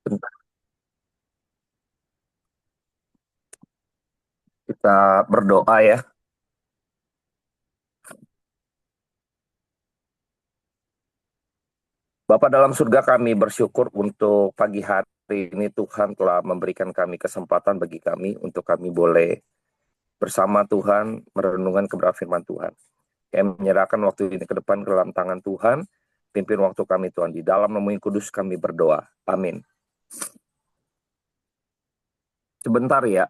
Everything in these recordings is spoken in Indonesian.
Bentar, kita berdoa ya. Bapa dalam surga, kami bersyukur untuk pagi hari ini Tuhan telah memberikan kami kesempatan bagi kami untuk kami boleh bersama Tuhan merenungkan kebenaran firman Tuhan. Kami menyerahkan waktu ini ke depan ke dalam tangan Tuhan. Pimpin waktu kami Tuhan. Di dalam nama yang kudus kami berdoa. Amin. Sebentar ya.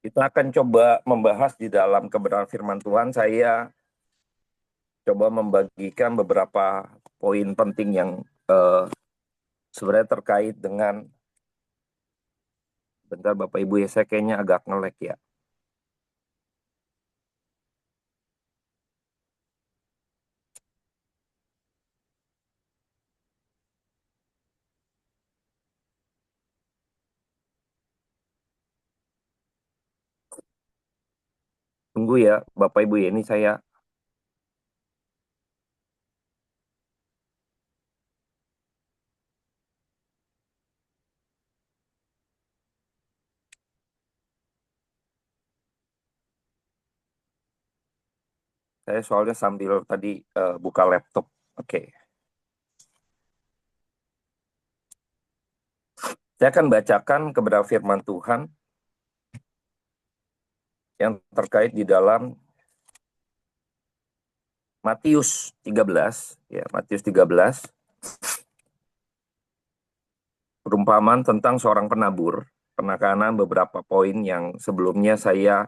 Kita akan coba membahas di dalam kebenaran firman Tuhan. Saya coba membagikan beberapa poin penting yang sebenarnya terkait dengan. Bentar Bapak Ibu ya, saya kayaknya agak ngelek ya. Tunggu ya Bapak Ibu ya, ini saya soalnya sambil tadi buka laptop. Oke. Saya akan bacakan kebenaran firman Tuhan yang terkait di dalam Matius 13, ya, Matius 13, perumpamaan tentang seorang penabur, penekanan beberapa poin yang sebelumnya saya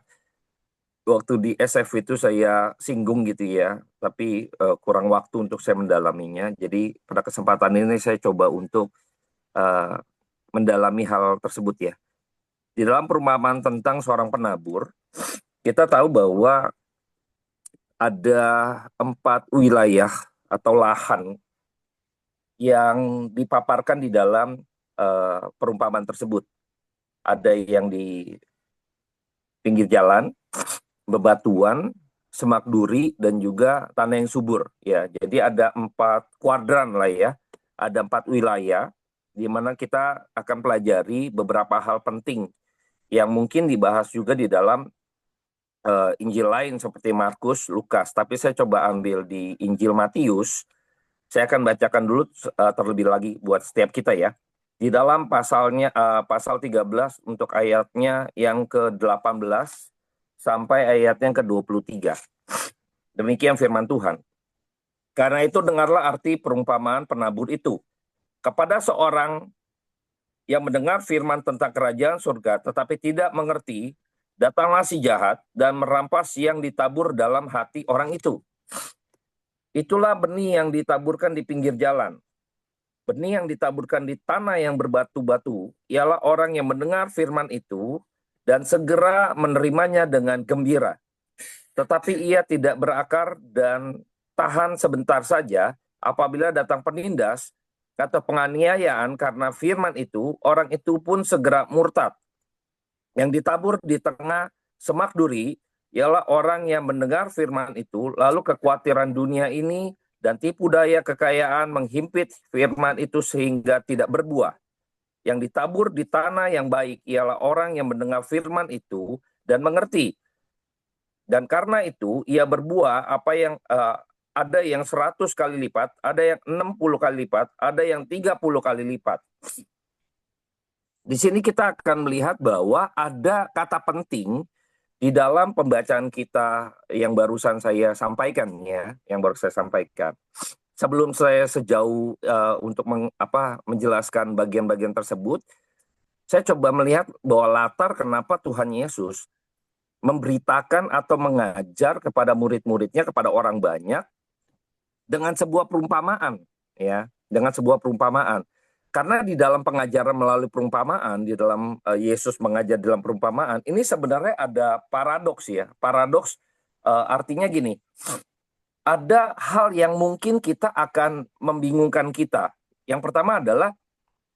waktu di SF itu saya singgung gitu ya, tapi kurang waktu untuk saya mendalaminya. Jadi pada kesempatan ini saya coba untuk eh, mendalami hal tersebut ya. Di dalam perumpamaan tentang seorang penabur, kita tahu bahwa ada 4 wilayah atau lahan yang dipaparkan di dalam perumpamaan tersebut. Ada yang di pinggir jalan, bebatuan, semak duri, dan juga tanah yang subur. Ya, jadi ada 4 kuadran lah ya. Ada 4 wilayah di mana kita akan pelajari beberapa hal penting yang mungkin dibahas juga di dalam Injil lain seperti Markus, Lukas. Tapi saya coba ambil di Injil Matius. Saya akan bacakan dulu terlebih lagi buat setiap kita ya. Di dalam pasal 13 untuk ayatnya yang ke-18 sampai ayatnya yang ke-23. Demikian firman Tuhan. Karena itu dengarlah arti perumpamaan penabur itu. Kepada seorang yang mendengar firman tentang kerajaan surga tetapi tidak mengerti, datanglah si jahat dan merampas yang ditabur dalam hati orang itu. Itulah benih yang ditaburkan di pinggir jalan. Benih yang ditaburkan di tanah yang berbatu-batu ialah orang yang mendengar firman itu dan segera menerimanya dengan gembira. Tetapi ia tidak berakar dan tahan sebentar saja. Apabila datang penindas atau penganiayaan karena firman itu, orang itu pun segera murtad. Yang ditabur di tengah semak duri ialah orang yang mendengar firman itu, lalu kekhawatiran dunia ini dan tipu daya kekayaan menghimpit firman itu sehingga tidak berbuah. Yang ditabur di tanah yang baik ialah orang yang mendengar firman itu dan mengerti. Dan karena itu ia berbuah apa yang ada yang 100 kali lipat, ada yang 60 kali lipat, ada yang 30 kali lipat. Di sini kita akan melihat bahwa ada kata penting di dalam pembacaan kita yang barusan saya sampaikan ya, yang baru saya sampaikan. Sebelum saya sejauh untuk menjelaskan bagian-bagian tersebut, saya coba melihat bahwa latar kenapa Tuhan Yesus memberitakan atau mengajar kepada murid-muridnya, kepada orang banyak dengan sebuah perumpamaan ya, dengan sebuah perumpamaan. Karena di dalam pengajaran melalui perumpamaan, di dalam Yesus mengajar dalam perumpamaan, ini sebenarnya ada paradoks ya. Paradoks artinya gini, ada hal yang mungkin kita akan membingungkan kita. Yang pertama adalah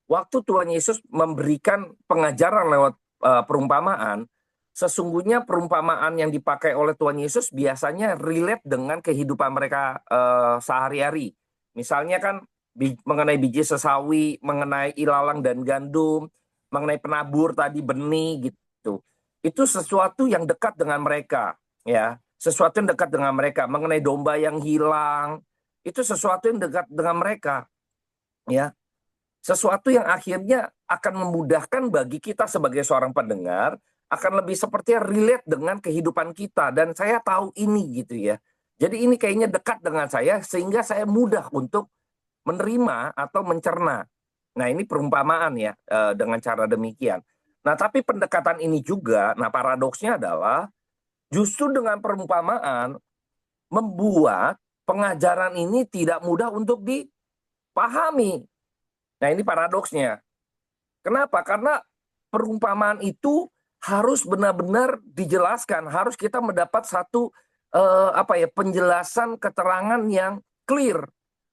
waktu Tuhan Yesus memberikan pengajaran lewat perumpamaan, sesungguhnya perumpamaan yang dipakai oleh Tuhan Yesus biasanya relate dengan kehidupan mereka sehari-hari. Misalnya kan mengenai biji sesawi, mengenai ilalang dan gandum, mengenai penabur tadi benih gitu. Itu sesuatu yang dekat dengan mereka, ya. Sesuatu yang dekat dengan mereka. Mengenai domba yang hilang, itu sesuatu yang dekat dengan mereka, ya. Sesuatu yang akhirnya akan memudahkan bagi kita sebagai seorang pendengar, akan lebih seperti relate dengan kehidupan kita. Dan saya tahu ini gitu ya. Jadi ini kayaknya dekat dengan saya sehingga saya mudah untuk menerima atau mencerna. Nah ini perumpamaan ya dengan cara demikian. Nah tapi pendekatan ini juga, nah paradoksnya adalah justru dengan perumpamaan membuat pengajaran ini tidak mudah untuk dipahami. Nah ini paradoksnya. Kenapa? Karena perumpamaan itu harus benar-benar dijelaskan, harus kita mendapat satu penjelasan keterangan yang clear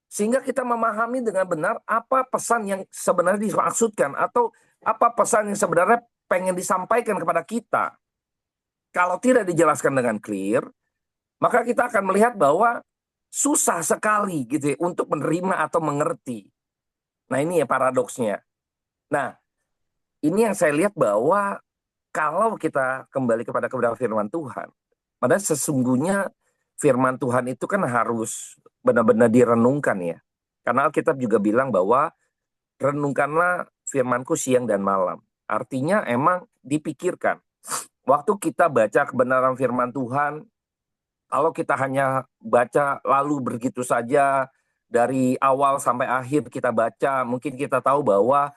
sehingga kita memahami dengan benar apa pesan yang sebenarnya dimaksudkan atau apa pesan yang sebenarnya pengen disampaikan kepada kita. Kalau tidak dijelaskan dengan clear, maka kita akan melihat bahwa susah sekali gitu ya, untuk menerima atau mengerti. Nah ini ya paradoksnya. Nah ini yang saya lihat bahwa kalau kita kembali kepada kebenaran firman Tuhan, padahal sesungguhnya firman Tuhan itu kan harus benar-benar direnungkan ya. Karena Alkitab juga bilang bahwa renungkanlah firmanku siang dan malam. Artinya emang dipikirkan. Waktu kita baca kebenaran firman Tuhan, kalau kita hanya baca lalu begitu saja dari awal sampai akhir kita baca, mungkin kita tahu bahwa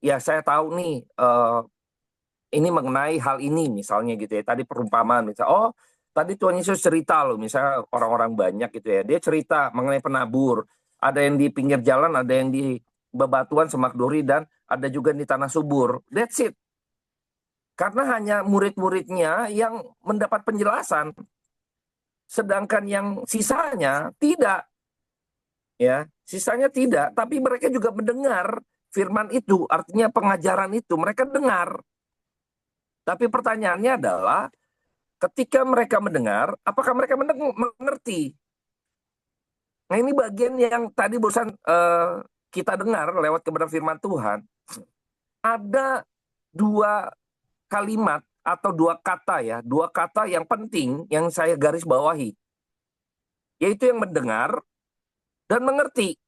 ya saya tahu nih ini mengenai hal ini misalnya gitu ya. Tadi perumpamaan misalnya, oh tadi Tuhan Yesus cerita loh, misalnya orang-orang banyak gitu ya. Dia cerita mengenai penabur. Ada yang di pinggir jalan, ada yang di bebatuan semak duri, dan ada juga di tanah subur. That's it. Karena hanya murid-muridnya yang mendapat penjelasan. Sedangkan yang sisanya tidak. Ya, sisanya tidak. Tapi mereka juga mendengar firman itu, artinya pengajaran itu. Mereka dengar. Tapi pertanyaannya adalah, ketika mereka mendengar, apakah mereka mengerti? Nah ini bagian yang tadi barusan kita dengar lewat kebenaran firman Tuhan. Ada dua kalimat atau dua kata ya, dua kata yang penting yang saya garis bawahi. Yaitu yang mendengar dan mengerti.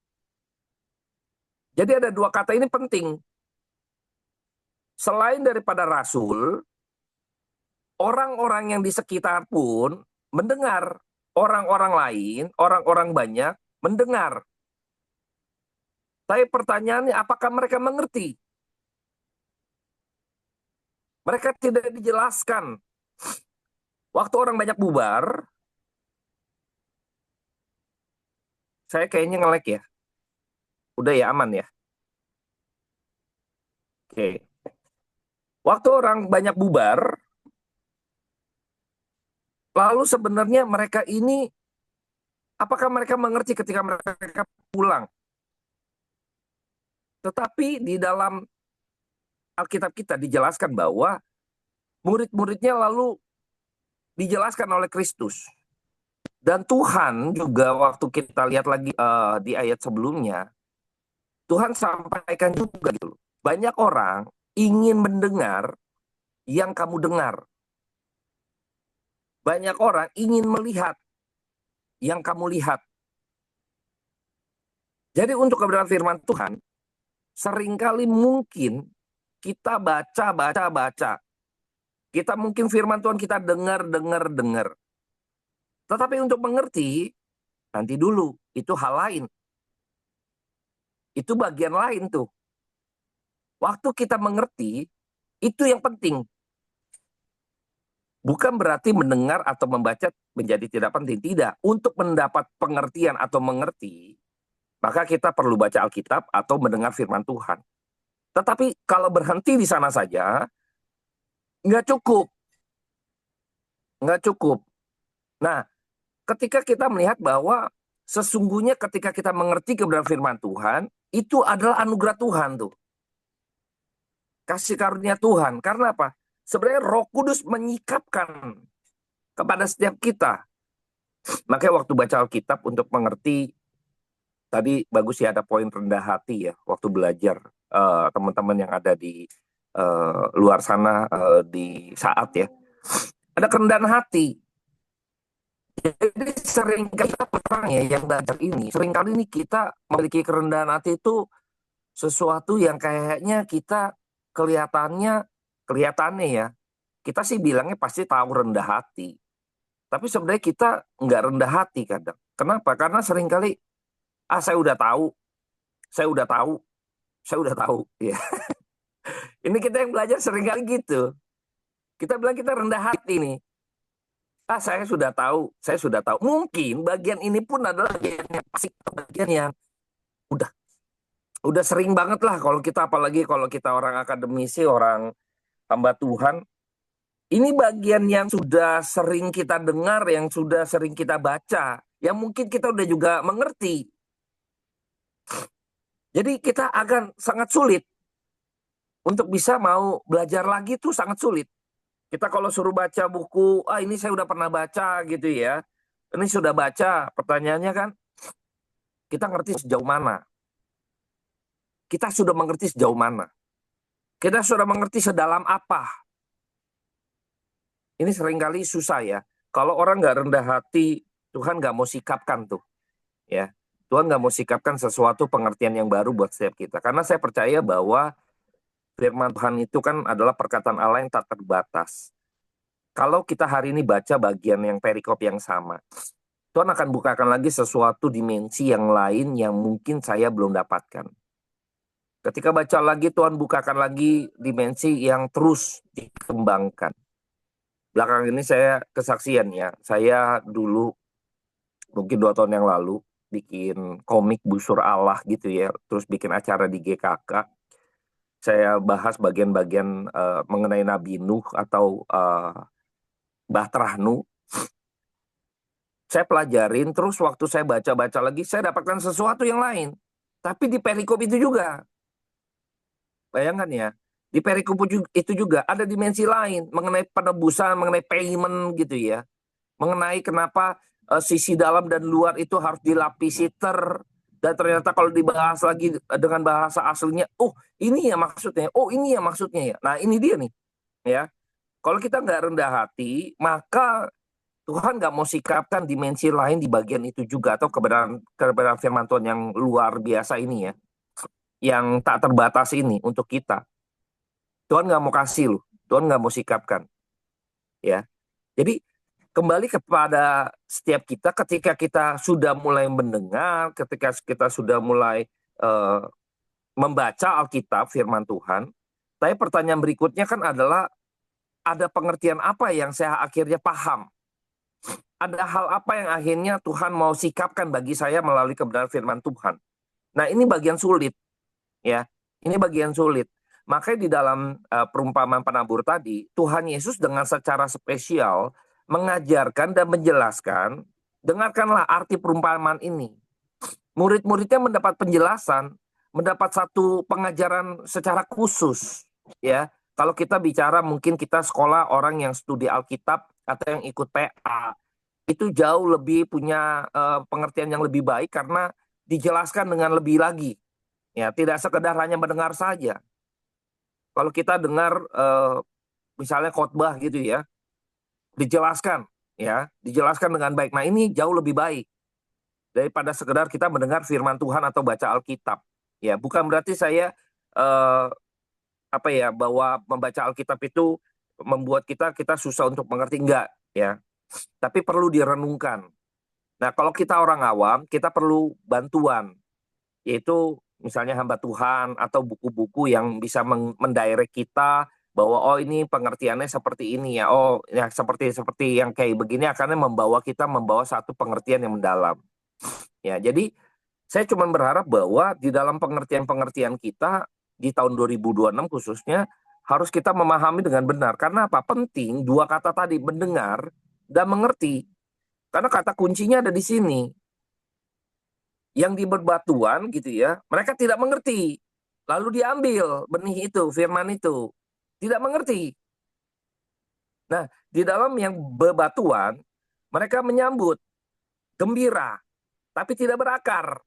Jadi ada dua kata ini penting. Selain daripada rasul, orang-orang yang di sekitar pun mendengar. Orang-orang lain, orang-orang banyak mendengar. Tapi pertanyaannya, apakah mereka mengerti? Mereka tidak dijelaskan. Waktu orang banyak bubar, saya kayaknya nge-lag ya. Udah ya, aman ya. Oke. Waktu orang banyak bubar, lalu sebenarnya mereka ini, apakah mereka mengerti ketika mereka pulang? Tetapi di dalam Alkitab kita dijelaskan bahwa murid-muridnya lalu dijelaskan oleh Kristus. Dan Tuhan juga waktu kita lihat lagi di ayat sebelumnya, Tuhan sampaikan juga gitu. Banyak orang ingin mendengar yang kamu dengar. Banyak orang ingin melihat yang kamu lihat. Jadi untuk kebenaran firman Tuhan, seringkali mungkin kita baca. Kita mungkin firman Tuhan kita dengar. Tetapi untuk mengerti, nanti dulu. Itu hal lain. Itu bagian lain tuh. Waktu kita mengerti, itu yang penting. Bukan berarti mendengar atau membaca menjadi tidak penting. Tidak. Untuk mendapat pengertian atau mengerti, maka kita perlu baca Alkitab atau mendengar firman Tuhan. Tetapi kalau berhenti di sana saja, nggak cukup. Nggak cukup. Nah, ketika kita melihat bahwa sesungguhnya ketika kita mengerti kebenaran firman Tuhan, itu adalah anugerah Tuhan tuh. Kasih karunia Tuhan. Karena apa? Sebenarnya Roh Kudus menyikapkan kepada setiap kita. Makanya waktu baca Alkitab untuk mengerti, tadi bagus ya ada poin rendah hati ya, waktu belajar teman-teman yang ada di luar sana di saat ya. Ada kerendahan hati. Jadi seringkali orang ya yang belajar ini, seringkali ini kita memiliki kerendahan hati itu sesuatu yang kayaknya kita kelihatannya ya, kita sih bilangnya pasti tahu rendah hati. Tapi sebenarnya kita nggak rendah hati kadang. Kenapa? Karena seringkali, saya udah tahu, saya udah tahu, saya udah tahu. Ya. Ini kita yang belajar seringkali gitu. Kita bilang kita rendah hati nih. Saya sudah tahu, saya sudah tahu. Mungkin bagian ini pun adalah bagian yang udah udah sering banget lah kalau kita, apalagi kalau kita orang akademisi, orang hamba Tuhan. Ini bagian yang sudah sering kita dengar, yang sudah sering kita baca, yang mungkin kita udah juga mengerti. Jadi kita akan sangat sulit untuk bisa mau belajar lagi, tuh sangat sulit. Kita kalau suruh baca buku, ini saya udah pernah baca gitu ya. Ini sudah baca, pertanyaannya kan, kita ngerti sejauh mana? Kita sudah mengerti sejauh mana? Kita sudah mengerti sedalam apa? Ini seringkali susah ya. Kalau orang nggak rendah hati, Tuhan nggak mau sikapkan tuh. Ya, Tuhan nggak mau sikapkan sesuatu pengertian yang baru buat setiap kita. Karena saya percaya bahwa firman Tuhan itu kan adalah perkataan Allah yang tak terbatas. Kalau kita hari ini baca bagian yang perikop yang sama, Tuhan akan bukakan lagi sesuatu dimensi yang lain yang mungkin saya belum dapatkan. Ketika baca lagi, Tuhan bukakan lagi dimensi yang terus dikembangkan. Belakangan ini saya kesaksian ya, saya dulu mungkin 2 tahun yang lalu bikin komik Busur Allah gitu ya, terus bikin acara di GKK. Saya bahas bagian-bagian mengenai Nabi Nuh atau Bahtera Nuh. Saya pelajarin, terus waktu saya baca-baca lagi, saya dapatkan sesuatu yang lain. Tapi di perikop itu juga, bayangkan ya, di perikop itu juga ada dimensi lain mengenai penebusan, mengenai payment gitu ya. Mengenai kenapa sisi dalam dan luar itu harus dilapisi dan ternyata kalau dibahas lagi dengan bahasa aslinya, ini ya maksudnya, ini ya maksudnya ya. Nah ini dia nih, ya. Kalau kita nggak rendah hati, maka Tuhan nggak mau sikapkan dimensi lain di bagian itu juga, atau kebenaran firman Tuhan yang luar biasa ini ya, yang tak terbatas ini untuk kita. Tuhan nggak mau kasih loh, Tuhan nggak mau sikapkan, ya. Jadi kembali kepada setiap kita ketika kita sudah mulai mendengar, ketika kita sudah mulai membaca Alkitab, firman Tuhan. Tapi pertanyaan berikutnya kan adalah, ada pengertian apa yang saya akhirnya paham? Ada hal apa yang akhirnya Tuhan mau sikapkan bagi saya melalui kebenaran firman Tuhan? Nah ini bagian sulit, ya. Ini bagian sulit. Makanya di dalam perumpamaan penabur tadi, Tuhan Yesus dengan secara spesial mengajarkan dan menjelaskan, dengarkanlah arti perumpamaan ini. Murid-muridnya mendapat penjelasan, mendapat satu pengajaran secara khusus. Ya, kalau kita bicara mungkin kita sekolah orang yang studi Alkitab atau yang ikut PA, itu jauh lebih punya pengertian yang lebih baik karena dijelaskan dengan lebih lagi. Ya, tidak sekedar hanya mendengar saja. Kalau kita dengar misalnya khotbah gitu ya, dijelaskan dengan baik. Nah, ini jauh lebih baik daripada sekedar kita mendengar firman Tuhan atau baca Alkitab. Ya, bukan berarti saya bahwa membaca Alkitab itu membuat kita susah untuk mengerti, enggak, ya. Tapi perlu direnungkan. Nah, kalau kita orang awam, kita perlu bantuan, yaitu misalnya hamba Tuhan atau buku-buku yang bisa mendirect kita bahwa ini pengertiannya seperti ini ya. Ya seperti yang kayak begini akan membawa satu pengertian yang mendalam. Ya, jadi saya cuma berharap bahwa di dalam pengertian-pengertian kita di tahun 2026 khususnya harus kita memahami dengan benar. Karena apa? Penting 2 kata tadi, mendengar dan mengerti. Karena kata kuncinya ada di sini. Yang di bebatuan gitu ya, mereka tidak mengerti. Lalu diambil benih itu, firman itu. Tidak mengerti. Nah, di dalam yang bebatuan, mereka menyambut, gembira, tapi tidak berakar.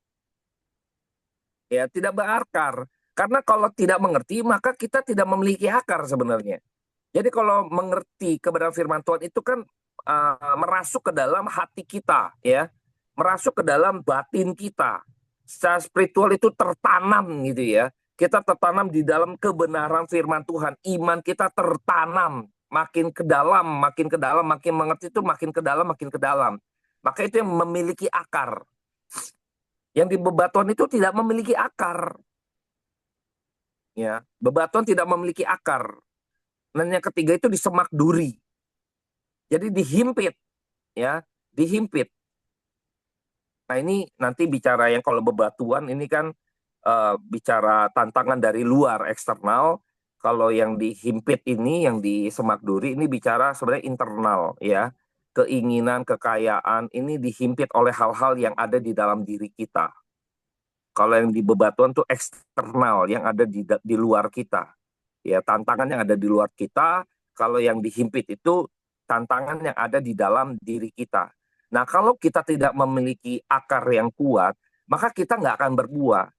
Ya, tidak berakar. Karena kalau tidak mengerti, maka kita tidak memiliki akar sebenarnya. Jadi kalau mengerti kebenaran firman Tuhan itu kan merasuk ke dalam hati kita, ya, merasuk ke dalam batin kita. Secara spiritual itu tertanam gitu ya. Kita tertanam di dalam kebenaran firman Tuhan. Iman kita tertanam makin ke dalam, makin ke dalam, makin mengerti itu makin ke dalam, makin ke dalam. Maka itu yang memiliki akar. Yang di bebatuan itu tidak memiliki akar, ya. Bebatuan tidak memiliki akar. Dan yang ketiga itu di semak duri. Jadi dihimpit, ya, dihimpit. Nah ini nanti bicara yang kalau bebatuan ini kan bicara tantangan dari luar eksternal. Kalau yang dihimpit ini, yang di semak duri ini bicara sebenarnya internal, ya. Keinginan, kekayaan ini dihimpit oleh hal-hal yang ada di dalam diri kita. Kalau yang di bebatuan tuh eksternal, yang ada di luar kita. Ya, tantangan yang ada di luar kita. Kalau yang dihimpit itu tantangan yang ada di dalam diri kita. Nah, kalau kita tidak memiliki akar yang kuat, maka kita nggak akan berbuah.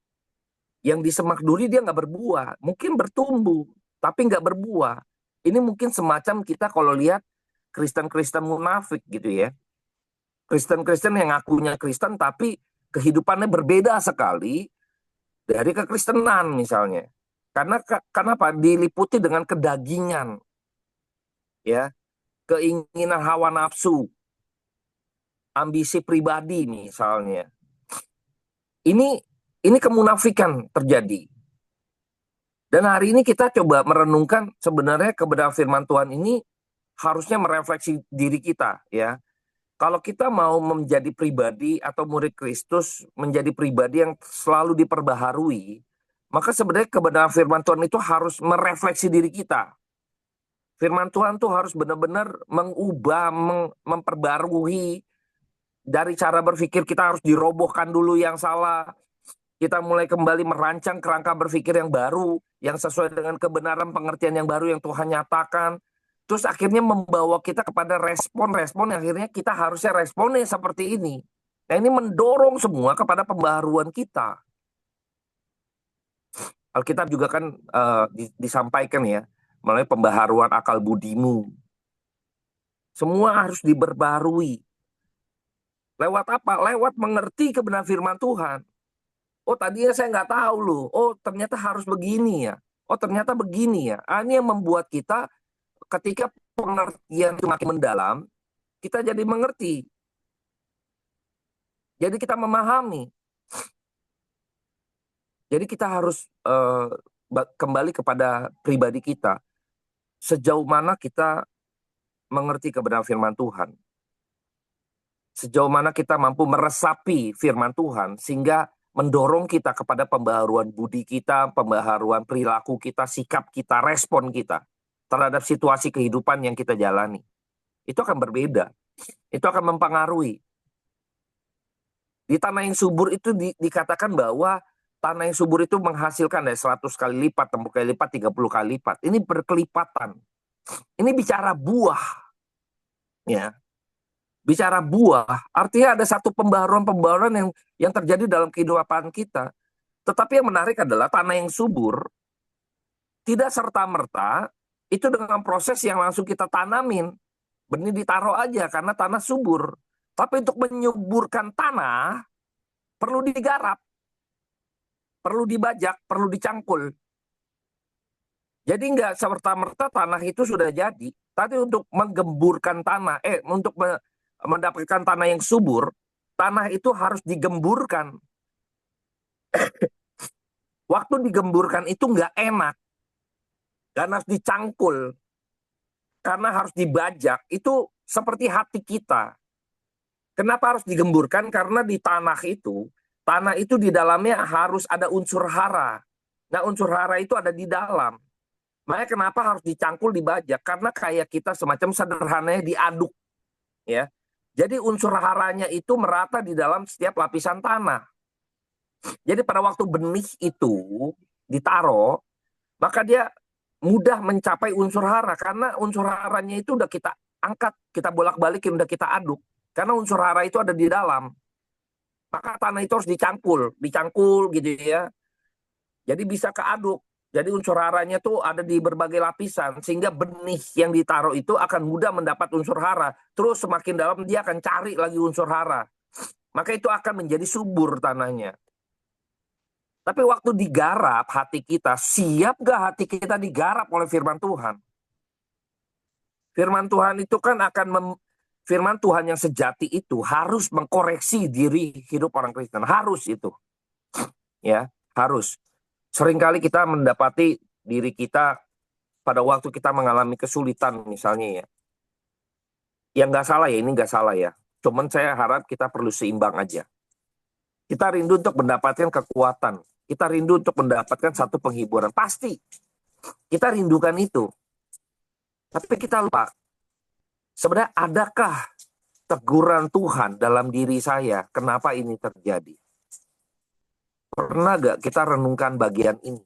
Yang di semak duri dia nggak berbuah, mungkin bertumbuh, tapi nggak berbuah. Ini mungkin semacam kita kalau lihat Kristen-Kristen munafik gitu ya. Kristen-Kristen yang ngakunya Kristen, tapi kehidupannya berbeda sekali dari kekristenan misalnya. Karena kenapa? Diliputi dengan kedagingan, ya, keinginan hawa nafsu, ambisi pribadi misalnya. Ini kemunafikan terjadi. Dan hari ini kita coba merenungkan sebenarnya kebenaran firman Tuhan ini harusnya merefleksi diri kita, ya. Kalau kita mau menjadi pribadi atau murid Kristus, menjadi pribadi yang selalu diperbaharui, maka sebenarnya kebenaran firman Tuhan itu harus merefleksi diri kita. Firman Tuhan tuh harus benar-benar mengubah, memperbarui dari cara berpikir. Kita harus dirobohkan dulu yang salah. Kita mulai kembali merancang kerangka berpikir yang baru, yang sesuai dengan kebenaran pengertian yang baru yang Tuhan nyatakan. Terus akhirnya membawa kita kepada respon-respon yang akhirnya kita harusnya responnya seperti ini. Nah ini mendorong semua kepada pembaharuan kita. Alkitab juga kan disampaikan ya, melalui pembaharuan akal budimu. Semua harus diperbarui. Lewat apa? Lewat mengerti kebenaran firman Tuhan. Oh tadinya saya nggak tahu loh. Oh ternyata harus begini ya. Oh ternyata begini ya. Ini yang membuat kita ketika pengertian itu makin mendalam, kita jadi mengerti. Jadi kita memahami. Jadi kita harus kembali kepada pribadi kita. Sejauh mana kita mengerti kebenaran firman Tuhan. Sejauh mana kita mampu meresapi firman Tuhan sehingga mendorong kita kepada pembaharuan budi kita, pembaharuan perilaku kita, sikap kita, respon kita terhadap situasi kehidupan yang kita jalani. Itu akan berbeda. Itu akan mempengaruhi. Di tanah yang subur itu dikatakan bahwa tanah yang subur itu menghasilkan 100 kali lipat, 60 kali lipat, 30 kali lipat. Ini berkelipatan. Ini bicara buah. Ya. Bicara buah, artinya ada satu pembaharuan yang terjadi dalam kehidupan kita. Tetapi yang menarik adalah tanah yang subur tidak serta-merta itu dengan proses yang langsung kita tanamin. Benih ditaruh aja karena tanah subur. Tapi untuk menyuburkan tanah perlu digarap, perlu dibajak, perlu dicangkul. Jadi nggak serta-merta tanah itu sudah jadi. Tapi untuk menggemburkan tanah, untuk mendapatkan tanah yang subur, tanah itu harus digemburkan. Waktu digemburkan itu nggak enak. Karena harus dicangkul. Karena harus dibajak. Itu seperti hati kita. Kenapa harus digemburkan? Karena di tanah itu di dalamnya harus ada unsur hara. Nah unsur hara itu ada di dalam. Makanya kenapa harus dicangkul, dibajak? Karena kayak kita semacam sederhananya diaduk. Ya. Jadi unsur haranya itu merata di dalam setiap lapisan tanah. Jadi pada waktu benih itu ditaruh, maka dia mudah mencapai unsur hara karena unsur haranya itu udah kita angkat, kita bolak-balikin, udah kita aduk. Karena unsur hara itu ada di dalam. Maka tanah itu harus dicangkul, dicangkul gitu ya. Jadi bisa keaduk. Jadi unsur haranya tuh ada di berbagai lapisan sehingga benih yang ditaruh itu akan mudah mendapat unsur hara. Terus semakin dalam dia akan cari lagi unsur hara. Maka itu akan menjadi subur tanahnya. Tapi waktu digarap hati kita, siap gak hati kita digarap oleh firman Tuhan? Firman Tuhan itu kan firman Tuhan yang sejati itu harus mengkoreksi diri hidup orang Kristen. Harus itu. Ya, harus. Seringkali kita mendapati diri kita pada waktu kita mengalami kesulitan misalnya ya. Yang nggak salah ya, ini nggak salah ya. Cuman saya harap kita perlu seimbang aja. Kita rindu untuk mendapatkan kekuatan. Kita rindu untuk mendapatkan satu penghiburan. Pasti. Kita rindukan itu. Tapi kita lupa. Sebenarnya adakah teguran Tuhan dalam diri saya? Kenapa ini terjadi? Pernah gak kita renungkan bagian ini?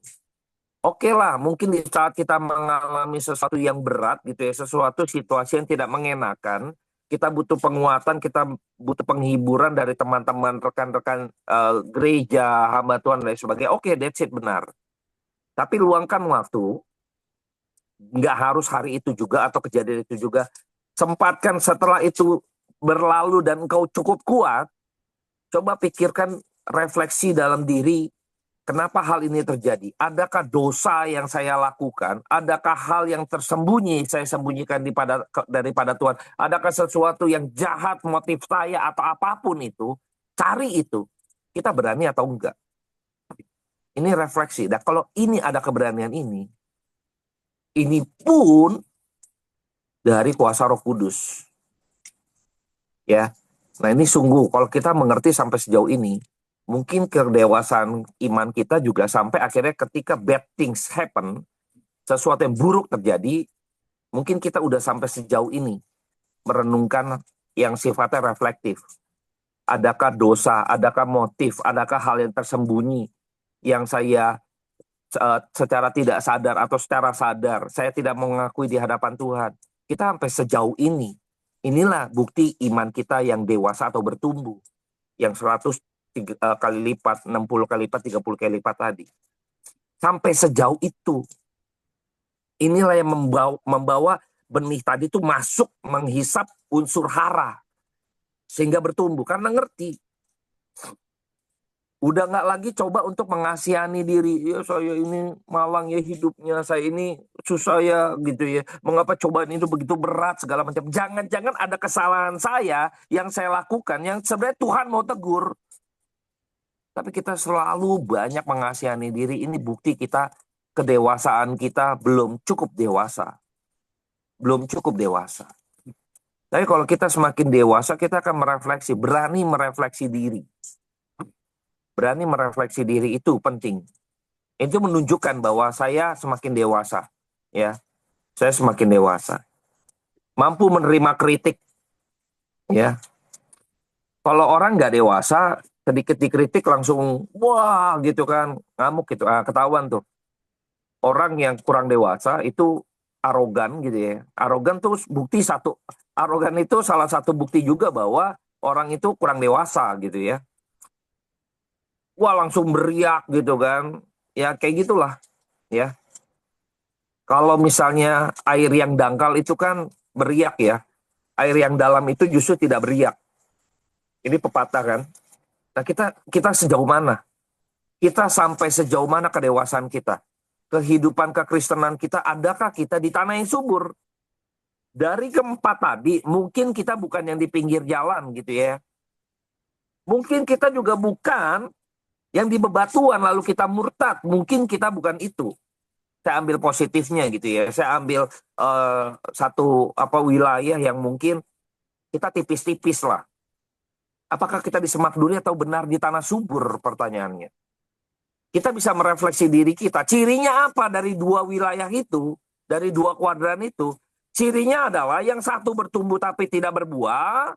Oke lah, mungkin di saat kita mengalami sesuatu yang berat gitu ya, sesuatu situasi yang tidak mengenakan, kita butuh penguatan, kita butuh penghiburan dari teman-teman, rekan-rekan gereja, hamba Tuhan dan sebagainya. Oke, that's it, benar. Tapi luangkan waktu, nggak harus hari itu juga atau kejadian itu juga. Sempatkan setelah itu berlalu dan engkau cukup kuat, coba pikirkan refleksi dalam diri. Kenapa hal ini terjadi? Adakah dosa yang saya lakukan? Adakah hal yang tersembunyi saya sembunyikan daripada Tuhan? Adakah sesuatu yang jahat motif saya atau apapun itu? Cari itu. Kita berani atau enggak? Ini refleksi. Dan kalau ini ada keberanian ini pun dari kuasa Roh Kudus. Ya. Nah, ini sungguh kalau kita mengerti sampai sejauh ini, mungkin kedewasaan iman kita juga sampai akhirnya ketika bad things happen, sesuatu yang buruk terjadi, mungkin kita udah sampai sejauh ini merenungkan yang sifatnya reflektif. Adakah dosa, adakah motif, adakah hal yang tersembunyi yang saya secara tidak sadar atau secara sadar saya tidak mengakui di hadapan Tuhan. Kita sampai sejauh ini. Inilah bukti iman kita yang dewasa atau bertumbuh. Yang 100 kali lipat, 60 kali lipat, 30 kali lipat tadi. Sampai sejauh itu. Inilah yang membawa benih tadi itu masuk menghisap unsur hara. Sehingga bertumbuh. Karena ngerti. Udah nggak lagi coba untuk mengasihani diri. Ya saya ini malang ya hidupnya. Saya ini susah ya gitu ya. Mengapa cobaan itu begitu berat segala macam. Jangan-jangan ada kesalahan saya yang saya lakukan. Yang sebenarnya Tuhan mau tegur. Tapi kita selalu banyak mengasihani diri. Ini bukti kita, kedewasaan kita belum cukup dewasa. Belum cukup dewasa. Tapi kalau kita semakin dewasa, kita akan merefleksi. Berani merefleksi diri. Berani merefleksi diri itu penting. Itu menunjukkan bahwa saya semakin dewasa. Ya, saya semakin dewasa. Mampu menerima kritik. Ya, kalau orang nggak dewasa, sedikit dikritik langsung wah gitu kan, ngamuk gitu. Ketahuan tuh. Orang yang kurang dewasa itu arogan gitu ya. Arogan tuh bukti satu. Arogan itu salah satu bukti juga bahwa orang itu kurang dewasa gitu ya. Wah langsung beriak gitu kan. Ya kayak gitulah ya. Kalau misalnya air yang dangkal itu kan beriak ya. Air yang dalam itu justru tidak beriak. Ini pepatah kan. Nah kita sejauh mana? Kita sampai sejauh mana kedewasaan kita? Kehidupan kekristenan kita, adakah kita di tanah yang subur? Dari keempat tadi, mungkin kita bukan yang di pinggir jalan gitu ya. Mungkin kita juga bukan yang di bebatuan lalu kita murtad. Mungkin kita bukan itu. Saya ambil positifnya gitu ya. Saya ambil satu wilayah yang mungkin kita tipis-tipis lah. Apakah kita di Semak Duri atau benar di tanah subur pertanyaannya? Kita bisa merefleksi diri kita. Cirinya apa dari dua wilayah itu? Dari dua kuadran itu? Cirinya adalah yang satu bertumbuh tapi tidak berbuah.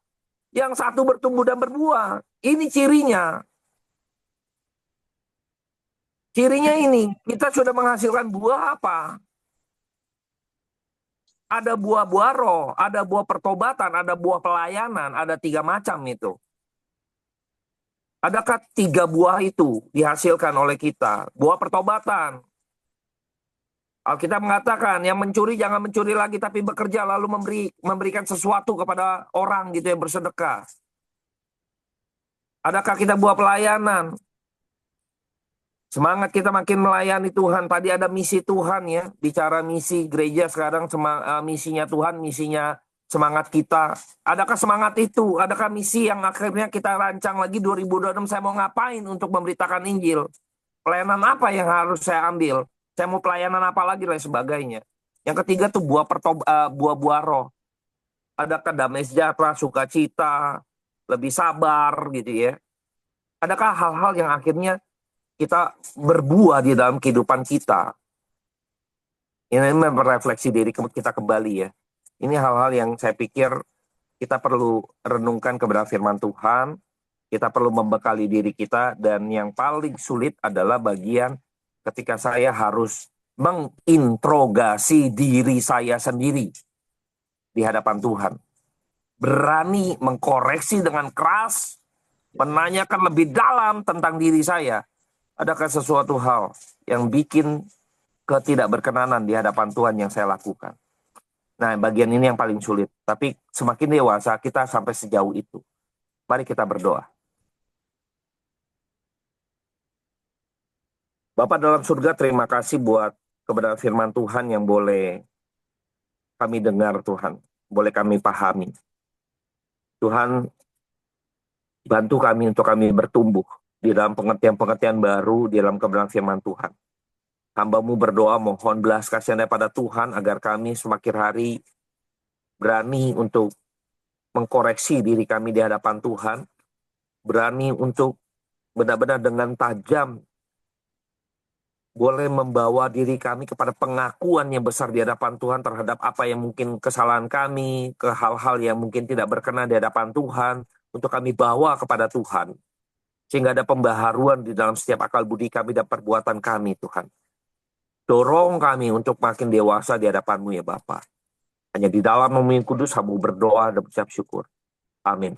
Yang satu bertumbuh dan berbuah. Ini cirinya. Cirinya ini, kita sudah menghasilkan buah apa? Ada buah-buah roh, ada buah pertobatan, ada buah pelayanan, ada 3 macam itu. Adakah 3 buah itu dihasilkan oleh kita? Buah pertobatan. Alkitab mengatakan, yang mencuri jangan mencuri lagi, tapi bekerja lalu memberikan sesuatu kepada orang gitu yang bersedekah. Adakah kita buah pelayanan? Semangat kita makin melayani Tuhan. Tadi ada misi Tuhan ya. Bicara misi gereja sekarang, misinya Tuhan, misinya semangat kita. Adakah semangat itu? Adakah misi yang akhirnya kita rancang lagi 2026? Saya mau ngapain untuk memberitakan Injil? Pelayanan apa yang harus saya ambil? Saya mau pelayanan apa lagi dan sebagainya. Yang ketiga tuh buah-buah roh. Adakah damai sejahtera, sukacita, lebih sabar gitu ya. Adakah hal-hal yang akhirnya kita berbuah di dalam kehidupan kita? Ini merefleksi diri kita kembali ya. Ini hal-hal yang saya pikir kita perlu renungkan kepada firman Tuhan. Kita perlu membekali diri kita. Dan yang paling sulit adalah bagian ketika saya harus menginterogasi diri saya sendiri di hadapan Tuhan. Berani mengkoreksi dengan keras, menanyakan lebih dalam tentang diri saya. Adakah sesuatu hal yang bikin ketidakberkenanan di hadapan Tuhan yang saya lakukan? Nah, bagian ini yang paling sulit. Tapi semakin dewasa kita sampai sejauh itu. Mari kita berdoa. Bapak dalam surga, terima kasih buat kebenaran firman Tuhan yang boleh kami dengar Tuhan. Boleh kami pahami. Tuhan, bantu kami untuk kami bertumbuh di dalam pengertian-pengertian baru di dalam kebenaran firman Tuhan. Hamba-Mu berdoa mohon belas kasihan daripada Tuhan agar kami semakin hari berani untuk mengkoreksi diri kami di hadapan Tuhan, berani untuk benar-benar dengan tajam boleh membawa diri kami kepada pengakuan yang besar di hadapan Tuhan terhadap apa yang mungkin kesalahan kami, ke hal-hal yang mungkin tidak berkenan di hadapan Tuhan, untuk kami bawa kepada Tuhan. Sehingga ada pembaharuan di dalam setiap akal budi kami dan perbuatan kami, Tuhan. Dorong kami untuk makin dewasa di hadapan-Mu ya Bapa. Hanya di dalam Nama Yang Kudus, hamba berdoa dan berucap syukur. Amin.